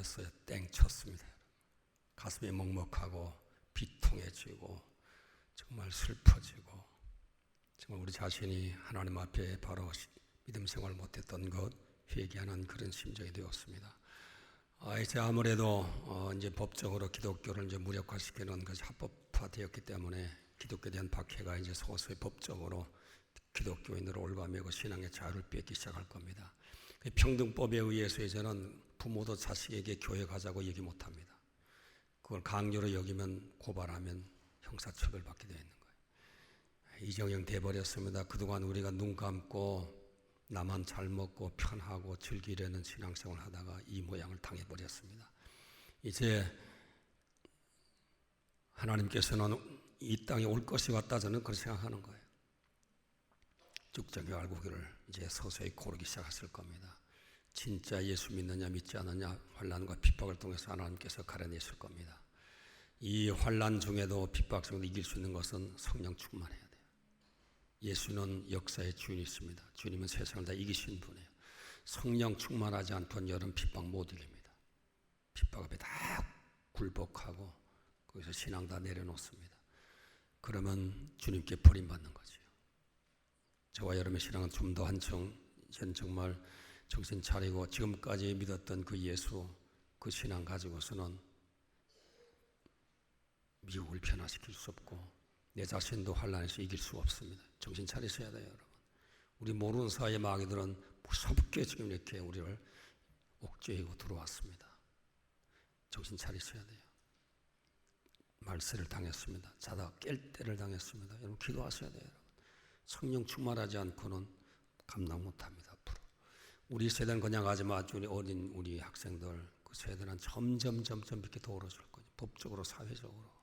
걸렸어요. 땡쳤습니다. 가슴이 먹먹하고 비통해지고 정말 슬퍼지고 정말 우리 자신이 하나님 앞에 바로 믿음 생활 못했던 것 회개하는 그런 심정이 되었습니다. 이제 아무래도 이제 법적으로 기독교를 이제 무력화시키는 것이 합법화되었기 때문에 기독교에 대한 박해가 이제 서서히 법적으로 기독교인으로 올가매고 신앙의 자유를 뺏기 시작할 겁니다. 평등법에 의해서 이제는 부모도 자식에게 교회 가자고 얘기 못합니다. 그걸 강요로 여기면 고발하면 형사처벌 받게 되어 있는 거예요. 이정형 돼버렸습니다. 그동안 우리가 눈 감고 나만 잘 먹고 편하고 즐기려는 신앙생활을 하다가 이 모양을 당해버렸습니다. 이제 하나님께서는 이 땅에 올 것이 왔다 저는 그렇게 생각하는 거예요. 쭉정이 알고 그를 이제 서서히 고르기 시작했을 겁니다. 진짜 예수 믿느냐 믿지 않느냐 환난과 핍박을 통해서 하나님께서 가려내실 겁니다. 이 환난 중에도 핍박 중에도 이길 수 있는 것은 성령 충만해야 돼요. 예수는 역사의 주인이십니다. 주님은 세상을 다 이기신 분이에요. 성령 충만하지 않고는 여름 핍박 못 이깁니다. 핍박 앞에 다 굴복하고 거기서 신앙 다 내려놓습니다. 그러면 주님께 버림받는 거죠. 저와 여러분의 신앙은 좀 더 한층 이제는 정말 정신 차리고 지금까지 믿었던 그 예수 그 신앙 가지고서는 미국을 변화시킬 수 없고 내 자신도 환난에서 이길 수 없습니다. 정신 차리셔야 돼요, 여러분. 우리 모르는 사이에 마귀들은 무섭게 지금 이렇게 우리를 옥죄이고 들어왔습니다. 정신 차리셔야 돼요. 말세를 당했습니다. 자다 깰 때를 당했습니다. 여러분 기도하셔야 돼요. 여러분. 성령 충만하지 않고는 감당 못합니다. 앞으로 우리 세대는 그냥 하지 마. 어린 우리 학생들 그 세대는 점점 이렇게 더 어려질 거예요. 법적으로 사회적으로.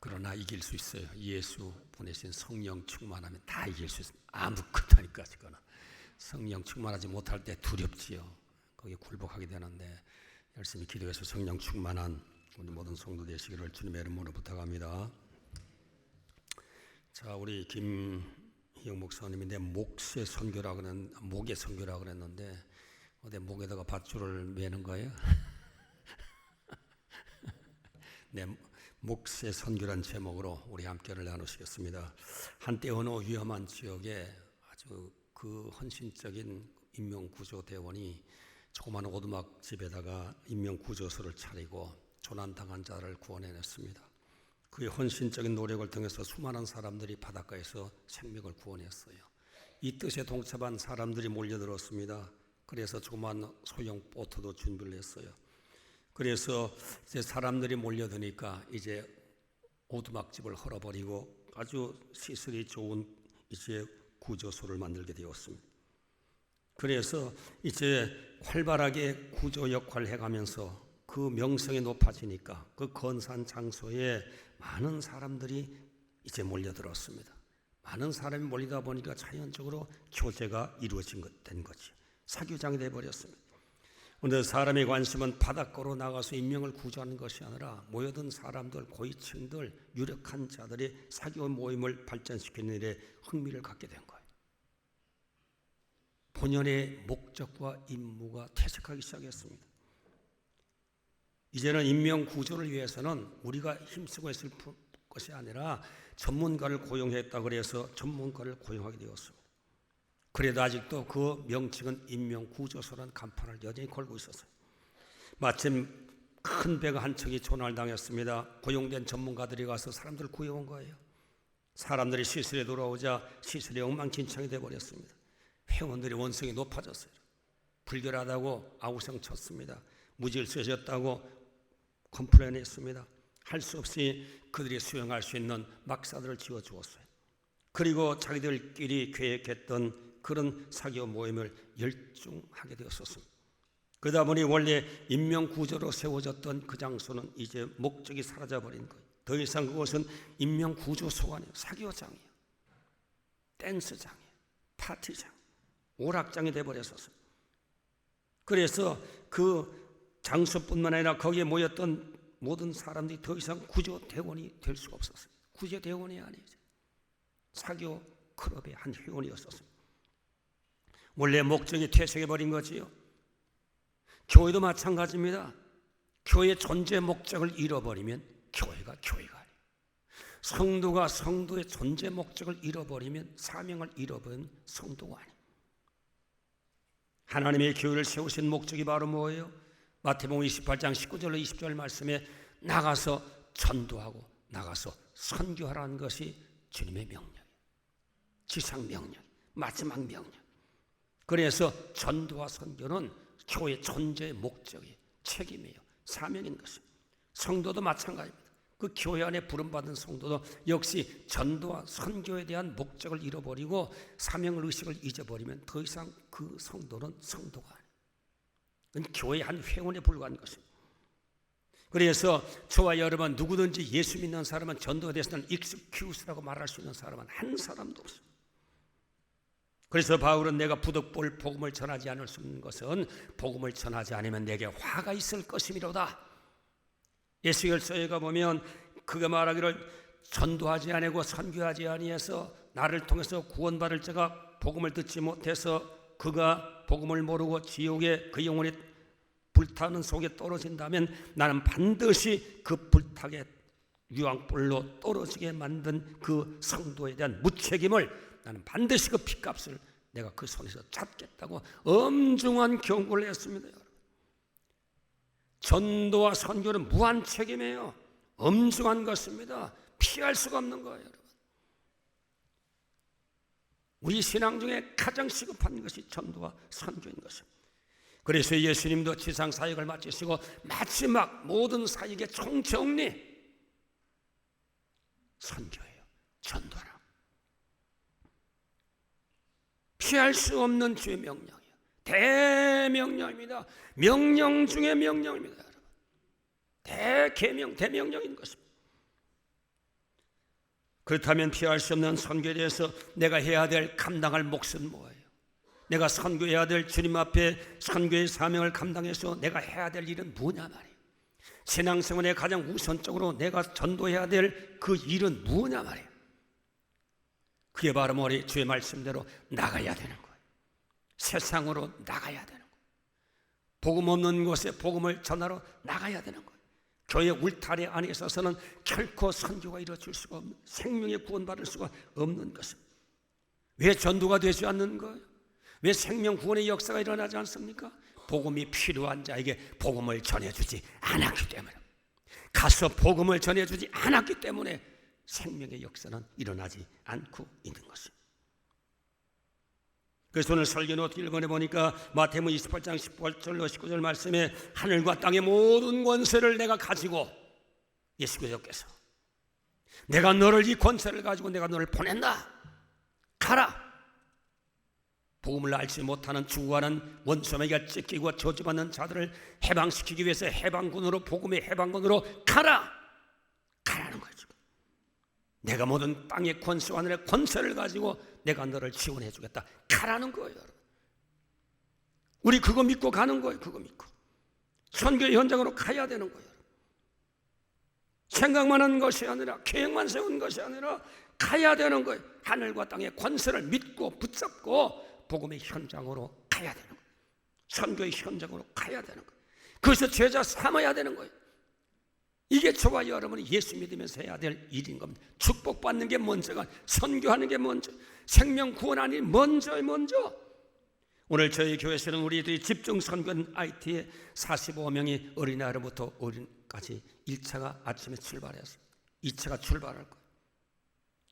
그러나 이길 수 있어요. 예수 보내신 성령 충만하면 다 이길 수 있어요. 아무것도니까 지금 성령 충만하지 못할 때 두렵지요. 거기에 굴복하게 되는데 열심히 기도해서 성령 충만한 우리 모든 성도 되시기를 주님의 이름으로 부탁합니다. 자, 우리 김희영 목사님이 내 목의 선교라고 그랬는데 내 목에다가 밧줄을 매는 거예요? 내 목의 선교란 제목으로 우리 함께를 나누시겠습니다. 한때 어느 위험한 지역에 아주 그 헌신적인 인명구조대원이 조그마한 오두막 집에다가 인명구조소를 차리고 조난당한 자를 구원해냈습니다. 그의 헌신적인 노력을 통해서 수많은 사람들이 바닷가에서 생명을 구원했어요. 이 뜻에 동참한 사람들이 몰려들었습니다. 그래서 조그마한 소형 보트도 준비를 했어요. 그래서 이제 사람들이 몰려드니까 이제 오두막집을 헐어버리고 아주 시설이 좋은 이제 구조소를 만들게 되었습니다. 그래서 이제 활발하게 구조 역할을 해가면서 그 명성이 높아지니까 그 건사한 장소에 많은 사람들이 이제 몰려들었습니다. 많은 사람이 몰리다 보니까 자연적으로 교제가 된 거지. 사교장이 되어버렸습니다. 그런데 사람의 관심은 바닷가로 나가서 인명을 구조하는 것이 아니라 모여든 사람들, 고위층들, 유력한 자들의 사교 모임을 발전시키는 일에 흥미를 갖게 된 거예요. 본연의 목적과 임무가 퇴색하기 시작했습니다. 이제는 인명 구조를 위해서는 우리가 힘쓰고 있을 것이 아니라 전문가를 고용했다 그래서 전문가를 고용하게 되었습니다. 그래도 아직도 그 명칭은 인명구조소라는 간판을 여전히 걸고 있었어요. 마침 큰 배가 한 척이 조난을 당했습니다. 고용된 전문가들이 가서 사람들을 구해온 거예요. 사람들이 시설에 돌아오자 시설이 엉망진창이 되어버렸습니다. 회원들의 원성이 높아졌어요. 불결하다고 아우성 쳤습니다. 무질서졌다고 컴플레인했습니다. 할 수 없이 그들이 수용할 수 있는 막사들을 지어주었어요. 그리고 자기들끼리 계획했던 그런 사교 모임을 열중하게 되었었습니다. 그러다 보니 원래 인명구조로 세워졌던 그 장소는 이제 목적이 사라져버린 거예요. 더 이상 그것은 인명구조소가 아니에요. 사교장이에요. 댄스장이에요. 파티장, 오락장이 되어버렸었어요. 그래서 그 장소뿐만 아니라 거기에 모였던 모든 사람들이 더 이상 구조대원이 될 수가 없었어요. 구조대원이 아니죠. 사교 클럽의 한 회원이었었어요. 원래 목적이 퇴색해버린 거지요. 교회도 마찬가지입니다. 교회의 존재 목적을 잃어버리면 교회가 아니에요. 성도가 성도의 존재 목적을 잃어버리면, 사명을 잃어버리면 성도가 아니에요. 하나님의 교회를 세우신 목적이 바로 뭐예요? 마태복음 28장 19절로 20절 말씀에 나가서 전도하고 나가서 선교하라는 것이 주님의 명령이에요. 지상 명령, 마지막 명령. 그래서 전도와 선교는 교회의 존재의 목적이에요. 책임이에요. 사명인 것입니다. 성도도 마찬가지입니다. 그 교회 안에 부름받은 성도도 역시 전도와 선교에 대한 목적을 잃어버리고 사명을 의식을 잊어버리면 더 이상 그 성도는 성도가 아니에요. 그건 교회의 한 회원에 불과한 것입니다. 그래서 저와 여러분 누구든지 예수 믿는 사람은 전도에 대해서는 익스큐스라고 말할 수 있는 사람은 한 사람도 없습니다. 그래서 바울은 내가 부득불 복음을 전하지 않을 수 있는 것은 복음을 전하지 않으면 내게 화가 있을 것이미로다. 에스겔서에 가보면 그가 말하기를 전도하지 아니고 선교하지 아니해서 나를 통해서 구원받을 자가 복음을 듣지 못해서 그가 복음을 모르고 지옥에 그 영혼이 불타는 속에 떨어진다면 나는 반드시 그 불타게 유황불로 떨어지게 만든 그 성도에 대한 무책임을 나는 반드시 그 핏값을 내가 그 손에서 찾겠다고 엄중한 경고를 했습니다. 여러분. 전도와 선교는 무한 책임이에요. 엄중한 것입니다. 피할 수가 없는 거예요. 여러분. 우리 신앙 중에 가장 시급한 것이 전도와 선교인 것입니다. 그래서 예수님도 지상 사역을 마치시고 마지막 모든 사역의 총정리 선교예요. 전도라. 피할 수 없는 주의 명령이에요. 대명령입니다. 명령 중에 명령입니다. 여러분. 대계명, 대명령인 것입니다. 그렇다면 피할 수 없는 선교에 대해서 내가 해야 될 감당할 몫은 뭐예요? 내가 선교해야 될 주님 앞에 선교의 사명을 감당해서 내가 해야 될 일은 뭐냐 말이에요. 신앙생활에 가장 우선적으로 내가 전도해야 될 그 일은 뭐냐 말이에요. 그게 바로 우리 주의 말씀대로 나가야 되는 거예요. 세상으로 나가야 되는 거예요. 복음 없는 곳에 복음을 전하러 나가야 되는 거예요. 교회 울타리 안에 있어서는 결코 선교가 이루어질 수가 없는, 생명의 구원받을 수가 없는 것입니다. 왜 전도가 되지 않는 거예요? 왜 생명 구원의 역사가 일어나지 않습니까? 복음이 필요한 자에게 복음을 전해주지 않았기 때문에, 가서 복음을 전해주지 않았기 때문에 생명의 역사는 일어나지 않고 있는 것입니다. 그래서 오늘 설교는 어떻게 읽어내보니까 마태복음 28장 18절로 19절 말씀에 하늘과 땅의 모든 권세를 내가 가지고, 예수께서 내가 너를, 이 권세를 가지고 내가 너를 보낸다. 가라. 복음을 알지 못하는 죽어가는 원수에게 찢기고 저주받는 자들을 해방시키기 위해서 해방군으로, 복음의 해방군으로 가라. 가라는 거죠. 내가 모든 땅의 권세와 하늘의 권세를 가지고 내가 너를 지원해 주겠다. 가라는 거예요. 여러분. 우리 그거 믿고 가는 거예요. 그거 믿고 선교의 현장으로 가야 되는 거예요. 생각만 하는 것이 아니라, 계획만 세운 것이 아니라 가야 되는 거예요. 하늘과 땅의 권세를 믿고 붙잡고 복음의 현장으로 가야 되는 거예요. 선교의 현장으로 가야 되는 거예요. 그래서 제자 삼아야 되는 거예요. 이게 저와 여러분이 예수 믿으면서 해야 될 일인 겁니다. 축복받는 게 먼저가, 선교하는 게 먼저, 생명 구원 아니 먼저. 오늘 저희 교회에서는 우리들이 집중 선교한 IT에 45명이 어린아이로부터 어른까지 1차가 아침에 출발해서 2차가 출발할 거예요.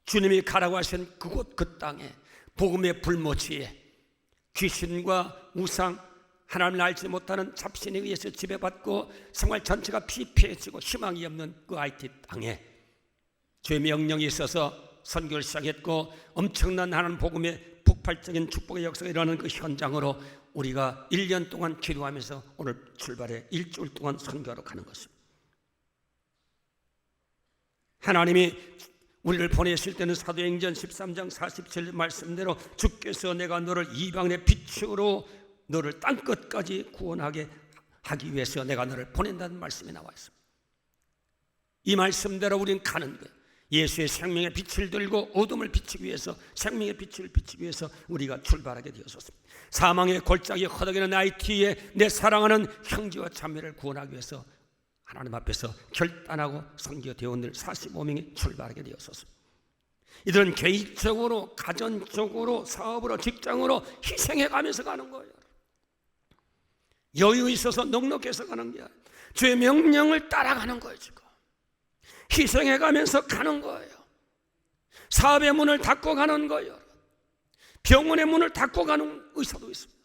주님이 가라고 하신 그곳 그 땅에 복음의 불모지에 귀신과 우상, 하나님을 알지 못하는 잡신에 의해서 지배받고 생활 전체가 피폐해지고 희망이 없는 그 IT 땅에 주의 명령이 있어서 선교를 시작했고, 엄청난 하나님 복음의 폭발적인 축복의 역사가 일어나는 그 현장으로 우리가 1년 동안 기도하면서 오늘 출발해 일주일 동안 선교하러 가는 것입니다. 하나님이 우리를 보내실 때는 사도행전 13장 47절 말씀대로 주께서 내가 너를 이방인의 빛으로 너를 땅끝까지 구원하게 하기 위해서 내가 너를 보낸다는 말씀이 나와 있습니다. 이 말씀대로 우리는 가는 거예요. 예수의 생명의 빛을 들고 어둠을 비추기 위해서, 생명의 빛을 비추기 위해서 우리가 출발하게 되었습니다. 사망의 골짜기 허덕이는 나의 뒤에 내 사랑하는 형제와 자매를 구원하기 위해서 하나님 앞에서 결단하고 선교 대원들 45명이 출발하게 되었습니다. 이들은 개인적으로, 가정적으로, 사업으로, 직장으로 희생해 가면서 가는 거예요. 여유 있어서 넉넉해서 가는 게 아니라 주의 명령을 따라가는 거예요. 지금 희생해 가면서 가는 거예요. 사업의 문을 닫고 가는 거예요. 병원의 문을 닫고 가는 의사도 있습니다.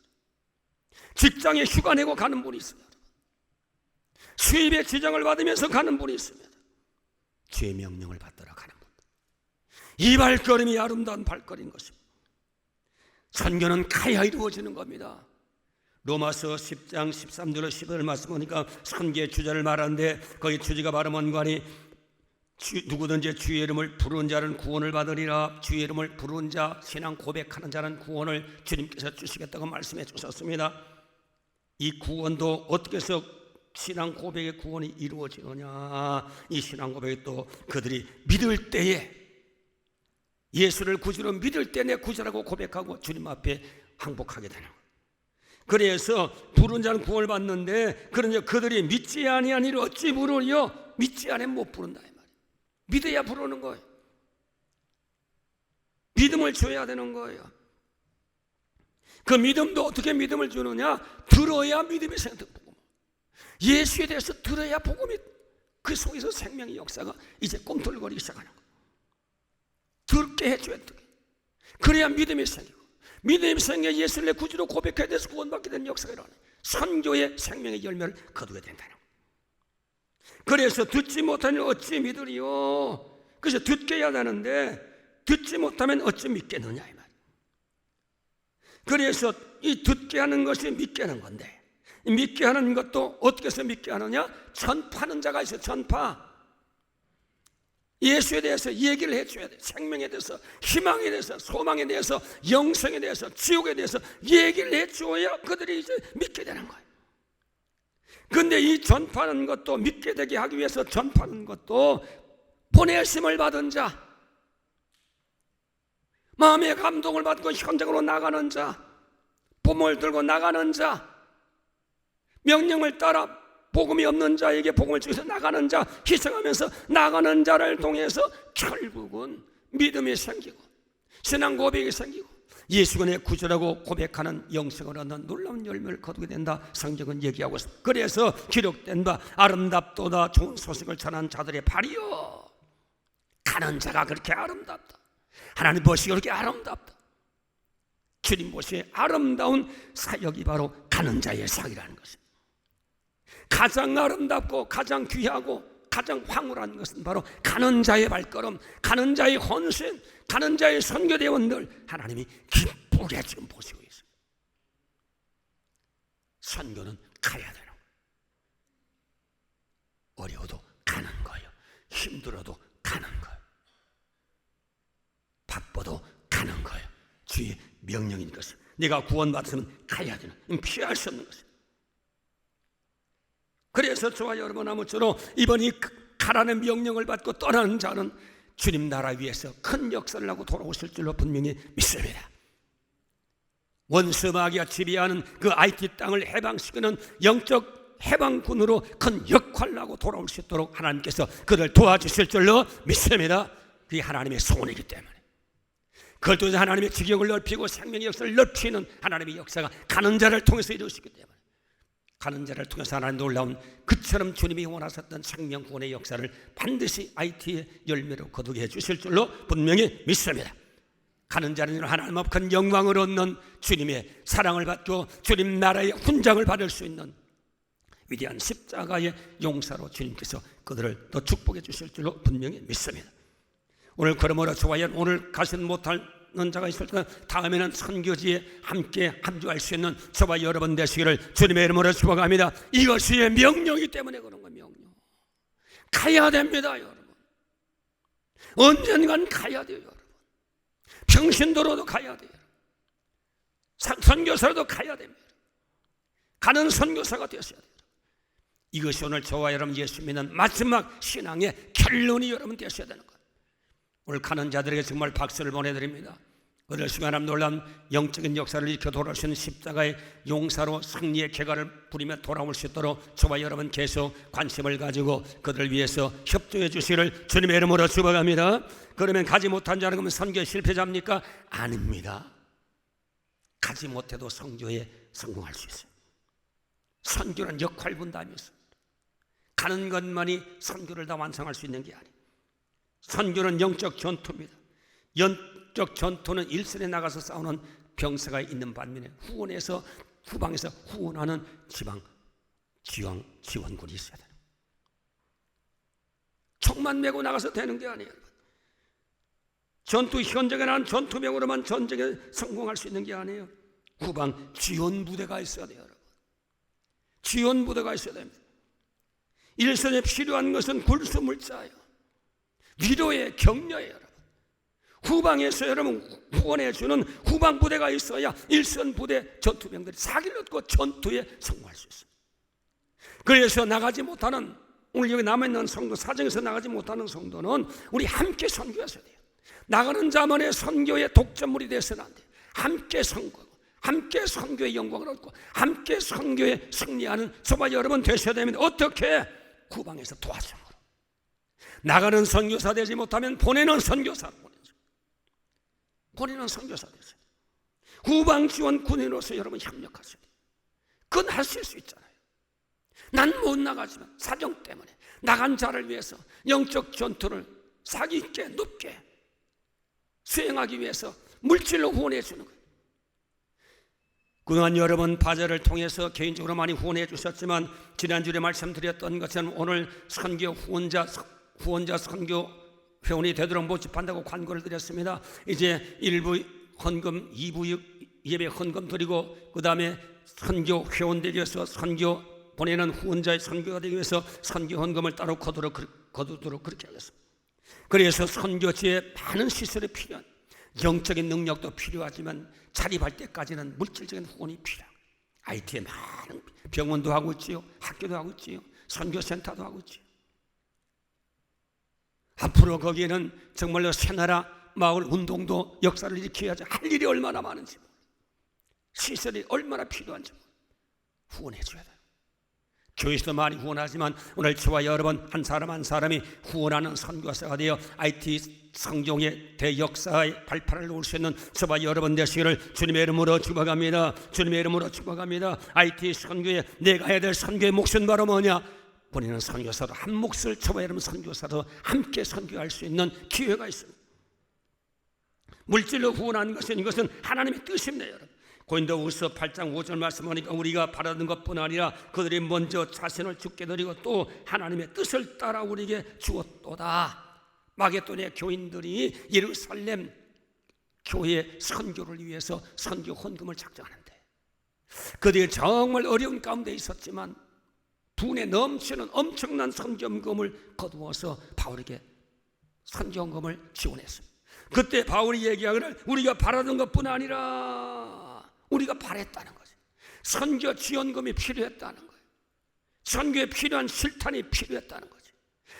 직장에 휴가 내고 가는 분이 있습니다. 수입에 지장을 받으면서 가는 분이 있습니다. 주의 명령을 받들어 가는 분. 이 발걸음이 아름다운 발걸음인 것입니다. 선교는 가야 이루어지는 겁니다. 로마서 10장 13절로 15절 말씀 보니까 선교의 주제를 말하는데, 거기 주제가 바로 뭔가니 누구든지 주의 이름을 부르는 자는 구원을 받으리라. 주의 이름을 부르는 자, 신앙 고백하는 자는 구원을 주님께서 주시겠다고 말씀해 주셨습니다. 이 구원도 어떻게 해서 신앙 고백의 구원이 이루어지느냐, 이 신앙 고백이 또 그들이 믿을 때에, 예수를 구주로 믿을 때 내 구주라고 고백하고 주님 앞에 항복하게 되는 거예요. 그래서 부른 자는 구원을 받는데, 그러니 그들이 믿지 아니하니를 어찌 부르려? 믿지 않으면 못 부른다 이 말이에요. 믿어야 부르는 거예요. 믿음을 줘야 되는 거예요. 그 믿음도 어떻게 믿음을 주느냐? 들어야 믿음이 생기고, 예수에 대해서 들어야 복음이, 그 속에서 생명의 역사가 이제 꿈틀거리기 시작하는 거예요. 듣게 해줘야 돼. 그래야 믿음이 생기고, 믿음이 생겨 예수를 내 구주로 고백해야 돼서 구원받게 되는 역사가 일어나요. 선교의 생명의 열매를 거두게 된다는 거예요. 그래서 듣지 못하면 어찌 믿으리요? 그래서 듣게 해야 되는데 듣지 못하면 어찌 믿겠느냐 이 말. 그래서 이 듣게 하는 것이 믿게 하는 건데, 믿게 하는 것도 어떻게 해서 믿게 하느냐? 전파하는 자가 있어요. 전파. 예수에 대해서 얘기를 해줘야 돼. 생명에 대해서, 희망에 대해서, 소망에 대해서, 영생에 대해서, 지옥에 대해서 얘기를 해줘야 그들이 이제 믿게 되는 거예요. 그런데 이 전파하는 것도, 믿게 되게 하기 위해서 전파하는 것도 보내심을 받은 자, 마음의 감동을 받고 현장으로 나가는 자, 봄을 들고 나가는 자, 명령을 따라 복음이 없는 자에게 복음을 주셔서 나가는 자, 희생하면서 나가는 자를 통해서 결국은 믿음이 생기고 신앙 고백이 생기고 예수가 내 구주라고 고백하는 영생을 얻는 놀라운 열매를 거두게 된다. 성경은 얘기하고 있습니다. 그래서 기록된 바 아름답도다 좋은 소식을 전하는 자들의 발이요, 가는 자가 그렇게 아름답다. 하나님 보시기 그렇게 아름답다. 주님 보시기에 아름다운 사역이 바로 가는 자의 사역이라는 것입니다. 가장 아름답고 가장 귀하고 가장 황홀한 것은 바로 가는 자의 발걸음, 가는 자의 헌신, 가는 자의 선교대원들, 하나님이 기쁘게 지금 보시고 있어요. 선교는 가야 되는 거예요. 어려워도 가는 거예요. 힘들어도 가는 거예요. 바빠도 가는 거예요. 주의 명령인 것은 네가 구원받으면 가야 되는, 피할 수 없는 것이에요. 그래서 저와 여러분 아무쪼록 이번 이 가라는 명령을 받고 떠나는 자는 주님 나라 위에서 큰 역사를 하고 돌아오실 줄로 분명히 믿습니다. 원수 마귀가 지배하는 그 IT 땅을 해방시키는 영적 해방군으로 큰 역할을 하고 돌아올 수 있도록 하나님께서 그를 도와주실 줄로 믿습니다. 그게 하나님의 소원이기 때문에, 그걸 통해서 하나님의 지경을 넓히고 생명의 역사를 넓히는 하나님의 역사가 가는 자를 통해서 이루어지기 때문에, 가는 자를 통해서 하나님 놀라운 그처럼 주님이 원하셨던 생명 구원의 역사를 반드시 IT의 열매로 거두게 해주실 줄로 분명히 믿습니다. 가는 자는 하나님 앞 큰 영광을 얻는 주님의 사랑을 받고 주님 나라의 훈장을 받을 수 있는 위대한 십자가의 용사로 주님께서 그들을 더 축복해 주실 줄로 분명히 믿습니다. 오늘 그러므로 저와 오늘 가시는 못하는 자가 있을 때 다음에는 선교지에 함께 함주할 수 있는 저와 여러분 되시기를 주님의 이름으로 축복합니다. 이것이 명령이기 때문에 그런 거예요. 명령. 가야 됩니다, 여러분. 언젠간 가야 돼요, 여러분. 평신도로도 가야 돼요. 선교사로도 가야 됩니다. 가는 선교사가 되셔야 돼요. 이것이 오늘 저와 여러분 예수 믿는 마지막 신앙의 결론이 여러분 되셔야 되는 거예요. 오늘 가는 자들에게 정말 박수를 보내드립니다. 오늘 순간함 놀란 영적인 역사를 일으켜 돌아오신 십자가의 용사로 승리의 쾌가를 부리며 돌아올 수 있도록 저와 여러분 계속 관심을 가지고 그들을 위해서 협조해 주시기를 주님의 이름으로 축복합니다. 그러면 가지 못한 자는 그러면 선교에 실패자입니까? 아닙니다. 가지 못해도 선교에 성공할 수 있어요. 선교는 역할 분담이 있습니다. 가는 것만이 선교를 다 완성할 수 있는 게 아니에요. 선교는 영적 전투입니다. 영적 전투는 일선에 나가서 싸우는 병사가 있는 반면에 후방에서 후원하는 지원군이 있어야 돼요. 총만 메고 나가서 되는 게 아니에요. 전투 현장에 나는 전투병으로만 전쟁에 성공할 수 있는 게 아니에요. 후방 지원 부대가 있어야 돼요. 여러분. 지원 부대가 있어야 됩니다. 일선에 필요한 것은 굴수물자예요. 위로의 격려예요. 여러분. 후방에서 여러분 후원해주는 후방 부대가 있어야 일선 부대 전투병들이 사기를 얻고 전투에 성공할 수 있어요. 그래서 나가지 못하는, 오늘 여기 남아있는 성도, 사정에서 나가지 못하는 성도는 우리 함께 선교하셔야 돼요. 나가는 자만의 선교의 독점물이 되어서는 안 돼요. 함께 선교하고 함께 선교의 영광을 얻고 함께 선교에 승리하는 저와 여러분 되셔야 됩니다. 어떻게? 후방에서 도와줌으로. 나가는 선교사 되지 못하면 보내는 선교사로 보내는 선교사 되세요. 후방 지원 군인으로서 여러분 협력하셔야 돼요. 그건 하실 수 있잖아요. 난 못 나가지만 사정 때문에 나간 자를 위해서 영적 전투를 사기 있게 높게 수행하기 위해서 물질로 후원해 주는 거예요. 그동안 여러분 바자를 통해서 개인적으로 많이 후원해 주셨지만 지난주에 말씀드렸던 것처럼 오늘 선교 후원자 선교 회원이 되도록 모집한다고 광고를 드렸습니다. 이제 1부 헌금, 2부 예배 헌금 드리고 그 다음에 선교 회원 되기 위해서 선교 보내는 후원자의 선교가 되기 위해서 선교 헌금을 따로 거두도록 그렇게 하겠습니다. 그래서 선교지에 많은 시설이 필요한, 영적인 능력도 필요하지만 자립할 때까지는 물질적인 후원이 필요합니다. IT에 많은 병원도 하고 있지요, 학교도 하고 있지요, 선교센터도 하고 있지요. 앞으로 거기에는 정말로 새나라 마을 운동도 역사를 일으켜야지 할 일이 얼마나 많은지, 시설이 얼마나 필요한지 후원해 줘야 돼요. 교회에서도 많이 후원하지만 오늘 저와 여러분 한 사람 한 사람이 후원하는 선교사가 되어 IT 성종의 대역사의 발판을 놓을 수 있는 저와 여러분 되시기를 주님의 이름으로 축복합니다. 주님의 이름으로 축복합니다. IT 선교에 내가 해야 될 선교의 몫은 바로 뭐냐? 보내는 선교사도 한 몫을 저와 여러분 선교사도 함께 선교할 수 있는 기회가 있습니다. 물질로 후원하는 것은 이것은 하나님의 뜻입니다. 여러분. 고린도후서 8장 5절 말씀하니까 우리가 바라는 것뿐 아니라 그들이 먼저 자신을 주께 드리고 또 하나님의 뜻을 따라 우리에게 주었도다. 마게도니아 교인들이 예루살렘 교회 선교를 위해서 선교 헌금을 작정하는데 그들이 정말 어려운 가운데 있었지만 분에 넘치는 엄청난 선교금을 거두어서 바울에게 선교금을 지원했습니다. 그때 바울이 얘기하기를 우리가 바라던 것뿐 아니라 우리가 바랬다는 거죠. 선교 지원금이 필요했다는 거예요. 선교에 필요한 실탄이 필요했다는 거죠.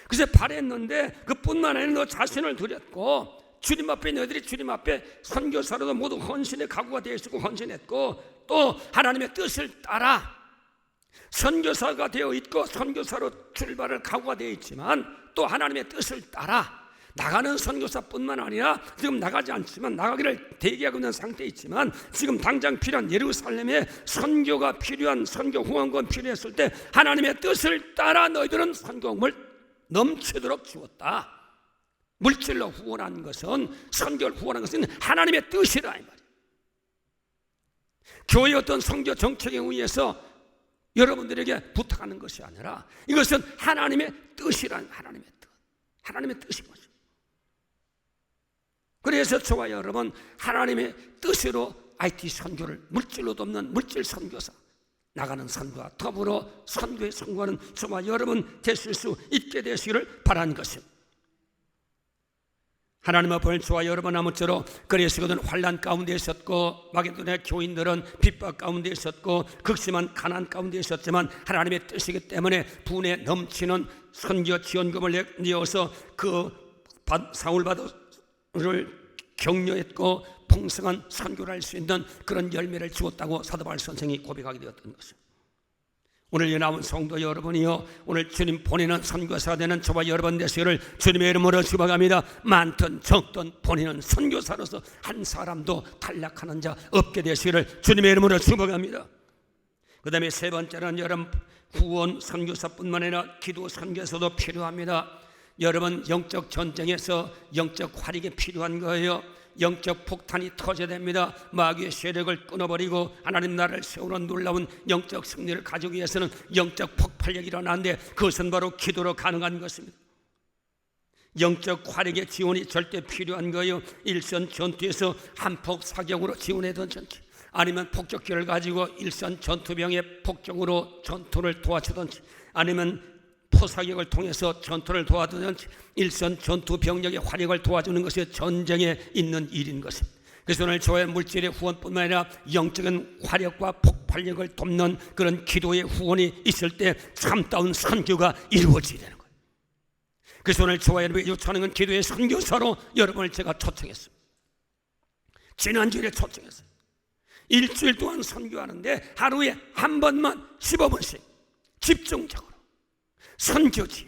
그래서 바랬는데 그뿐만 아니라 너 자신을 드렸고 주님 앞에 너희들이 주님 앞에 선교사로도 모두 헌신의 각오가 되어 있었고 헌신했고 또 하나님의 뜻을 따라 선교사가 되어 있고 선교사로 출발을 각오가 되어 있지만 또 하나님의 뜻을 따라 나가는 선교사뿐만 아니라 지금 나가지 않지만 나가기를 대기하고 있는 상태에 있지만 지금 당장 필요한 예루살렘에 선교가 필요한 선교 후원금 필요했을 때 하나님의 뜻을 따라 너희들은 선교금을 넘치도록 주었다. 물질로 후원한 것은 선교를 후원한 것은 하나님의 뜻이라 이 말이에요. 교회의 어떤 선교 정책에 의해서 여러분들에게 부탁하는 것이 아니라 이것은 하나님의 뜻이란 하나님의 뜻인 것이죠. 그래서 저와 여러분 하나님의 뜻으로 IT 선교를 물질로 돕는 물질 선교사 나가는 선교와 더불어 선교에 성공하는 저와 여러분 되실 수 있게 되시기를 바라는 것입니다. 하나님 앞을 저와 여러분 아무쪼록 그래서 그들은 환난 가운데 있었고 마게도니아 교인들은 핍박 가운데 있었고 극심한 가난 가운데 있었지만 하나님의 뜻이기 때문에 분에 넘치는 선교 지원금을 내어서 그 사울 격려했고 풍성한 선교를 할 수 있는 그런 열매를 주었다고 사도 바울 선생이 고백하게 되었던 것입니다. 오늘 이 나온 성도 여러분이요, 오늘 주님 보내는 선교사가 되는 저와 여러분 되시기를 주님의 이름으로 축복합니다. 많든 적든 보내는 선교사로서 한 사람도 탈락하는 자 없게 되시기를 주님의 이름으로 축복합니다. 그 다음에 세 번째는 여러분, 구원 선교사뿐만 아니라 기도 선교사도 필요합니다. 여러분, 영적 전쟁에서 영적 활력이 필요한 거예요. 영적 폭탄이 터져야 됩니다. 마귀의 세력을 끊어버리고 하나님 나라를 세우는 놀라운 영적 승리를 가지기 위해서는 영적 폭발력이 일어나는데 그것은 바로 기도로 가능한 것입니다. 영적 활력의 지원이 절대 필요한 거예요. 일선 전투에서 한폭 사격으로 지원하든지 아니면 폭격기를 가지고 일선 전투병의 폭격으로 전투를 도와주든지 아니면 포사격을 통해서 전투를 도와주든지 일선 전투 병력의 활약을 도와주는 것이 전쟁에 있는 일인 것입니다. 그래서 오늘 저의 물질의 후원뿐만 아니라 영적인 활약과 폭발력을 돕는 그런 기도의 후원이 있을 때 참다운 선교가 이루어지게 되는 거예요. 그래서 오늘 저와 여러분이 요청하는 건 기도의 선교사로 여러분을 제가 초청했습니다. 지난주에 초청했어요. 일주일 동안 선교하는데 하루에 한 번만 15분씩 집중적으로 선교지,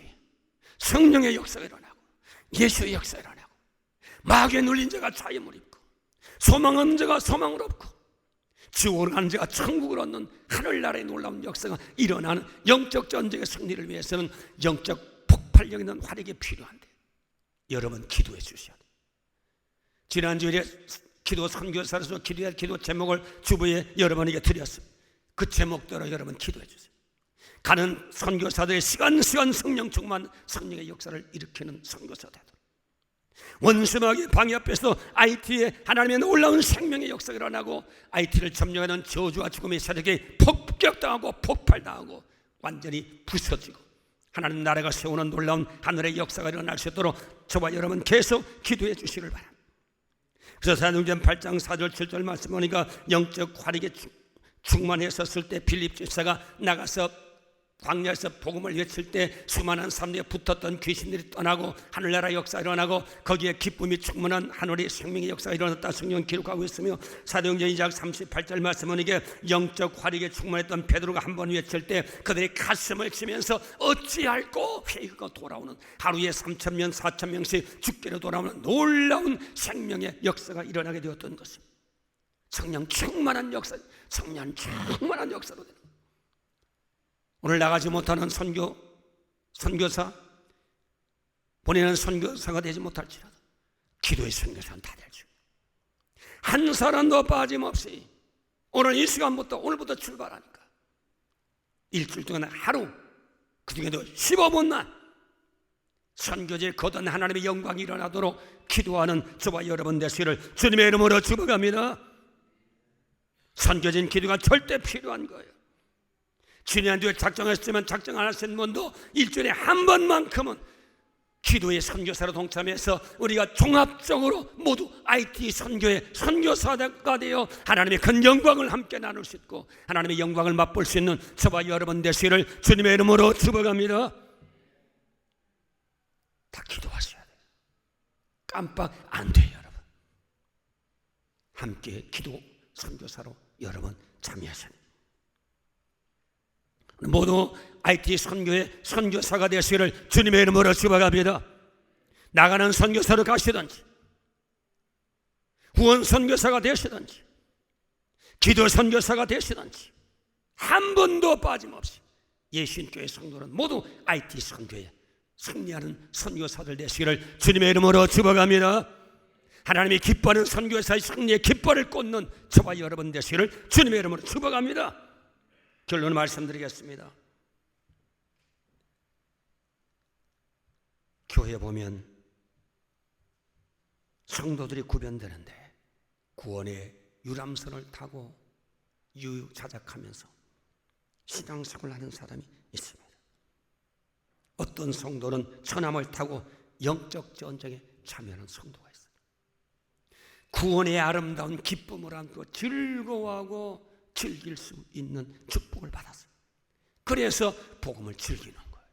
성령의 역사가 일어나고 예수의 역사가 일어나고 마귀에 눌린 자가 자유를 입고 소망 없는 자가 소망을 얻고 지옥으로 가는 자가 천국을 얻는 하늘나라의 놀라운 역사가 일어나는 영적 전쟁의 승리를 위해서는 영적 폭발력 있는 활약이 필요한데 여러분 기도해 주셔야 돼요. 지난주에 기도 선교사로서 기도할 기도 제목을 주부에 여러분에게 드렸습니다. 그 제목대로 여러분 기도해 주세요. 가는 선교사들의 시간 성령 충만 성령의 역사를 일으키는 선교사 되도록 원수마귀 방해 앞에서 IT에 하나님의 놀라운 생명의 역사가 일어나고 IT를 점령하는 저주와 죽음의 세력이 폭격당하고 폭발당하고 완전히 부서지고 하나님 나라가 세우는 놀라운 하늘의 역사가 일어날 수 있도록 저와 여러분 계속 기도해 주시길 바랍니다. 그래서 사도행전 8장 4절 7절 말씀 보니까 영적 활력에 충만했었을 때 빌립 집사가 나가서 광야에서 복음을 외칠 때 수많은 사람들이 붙었던 귀신들이 떠나고 하늘나라 역사가 일어나고 거기에 기쁨이 충만한 하늘의 생명의 역사가 일어났다 성경은 기록하고 있으며 사도행전 2장 38절 말씀은 이게 영적 활력에 충만했던 베드로가 한 번 외칠 때 그들이 가슴을 치면서 어찌할꼬 회개가 돌아오는 하루에 3,000명 4,000명씩 죽게로 돌아오는 놀라운 생명의 역사가 일어나게 되었던 것입니다. 성령 충만한 역사, 성령 충만한 역사로 되는 오늘 나가지 못하는 선교사 보내는 선교사가 되지 못할지라도 기도의 선교사는 다 될 줄. 한 사람도 빠짐없이 오늘 이 시간부터 오늘부터 출발하니까 일주일 동안 하루 그중에도 15분만 선교지에 거둔 하나님의 영광이 일어나도록 기도하는 저와 여러분 되시기를 주님의 이름으로 축복합니다. 선교진 기도가 절대 필요한 거예요. 지난주에 작정했으면 작정 안 하신 분도 일주일에 한 번만큼은 기도의 선교사로 동참해서 우리가 종합적으로 모두 IT 선교의 선교사가 되어 하나님의 큰 영광을 함께 나눌 수 있고 하나님의 영광을 맛볼 수 있는 저와 여러분 되시기를 주님의 이름으로 축복합니다. 다 기도하셔야 돼요. 깜빡 안 돼요. 여러분 함께 기도 선교사로 여러분 참여하셔야 돼요. 모두 IT 선교의 선교사가 되시기를 주님의 이름으로 축복합니다. 나가는 선교사로 가시든지 후원 선교사가 되시든지 기도 선교사가 되시든지 한 번도 빠짐없이 예수님교회 성도는 모두 IT 선교에 승리하는 선교사들 되시기를 주님의 이름으로 축복합니다. 하나님이 기뻐하는 선교사의 승리의 깃발을 꽂는 저와 여러분 되시기를 주님의 이름으로 축복합니다. 결론을 말씀드리겠습니다. 교회 보면 성도들이 구변되는데 구원의 유람선을 타고 유유자적하면서 신앙생활을 하는 사람이 있습니다. 어떤 성도는 천함을 타고 영적 전쟁에 참여하는 성도가 있어요. 구원의 아름다운 기쁨을 안고 즐거워하고 즐길 수 있는 축복을 받았어요. 그래서 복음을 즐기는 거예요.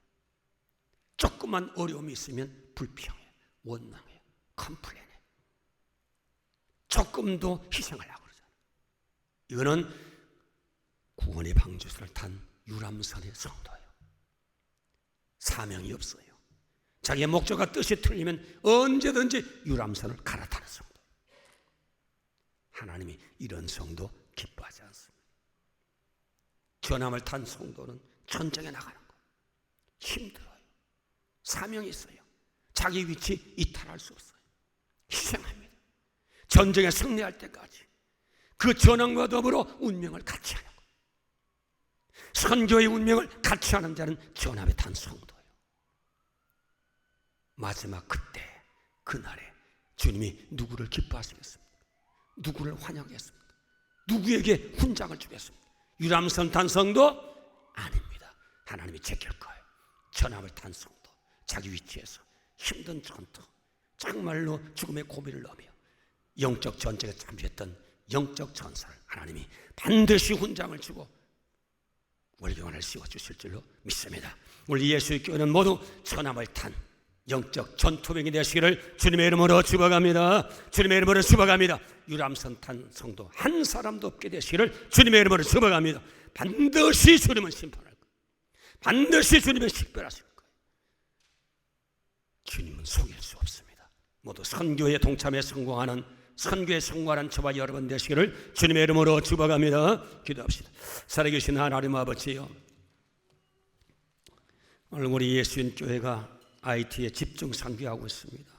조그만 어려움이 있으면 불평해, 원망해, 컴플레인해. 조금도 희생하려고 그러잖아요. 이거는 구원의 방주선을 탄 유람선의 성도예요. 사명이 없어요. 자기의 목적과 뜻이 틀리면 언제든지 유람선을 갈아타는 성도. 하나님이 이런 성도 기뻐하지 않습니다. 전함을 탄 성도는 전쟁에 나가는 거 힘들어요. 사명이 있어요. 자기 위치 이탈할 수 없어요. 희생합니다. 전쟁에 승리할 때까지 그 전함과 더불어 운명을 같이 하는 거. 선교의 운명을 같이 하는 자는 전함에 탄 성도예요. 마지막 그때 그날에 주님이 누구를 기뻐하시겠습니까? 누구를 환영하겠습니까? 누구에게 훈장을 주겠습니까? 유람선 탄 성도? 아닙니다. 하나님이 제낄 거예요. 전함을 탄 성도, 자기 위치에서 힘든 전투, 정말로 죽음의 고비를 넘어 영적 전쟁에 참여했던 영적 전사를 하나님이 반드시 훈장을 주고 월경환을 씌워주실 줄로 믿습니다. 우리 예수의 교회는 모두 전함을 탄 영적 전투병이 되시기를 주님의 이름으로 축복합니다. 주님의 이름으로 축복합니다. 유람선 탄 성도 한 사람도 없게 되시기를 주님의 이름으로 축복합니다. 반드시 주님은 심판할 거예요. 반드시 주님은 식별하실 거예요. 주님은 속일 수 없습니다. 모두 선교에 동참해 성공하는 선교에 성공하는 저와 여러분 되시기를 주님의 이름으로 축복합니다. 기도합시다. 살아계신 하나님 아버지요, 오늘 우리 예수님 교회가 IT에 집중 선교하고 있습니다.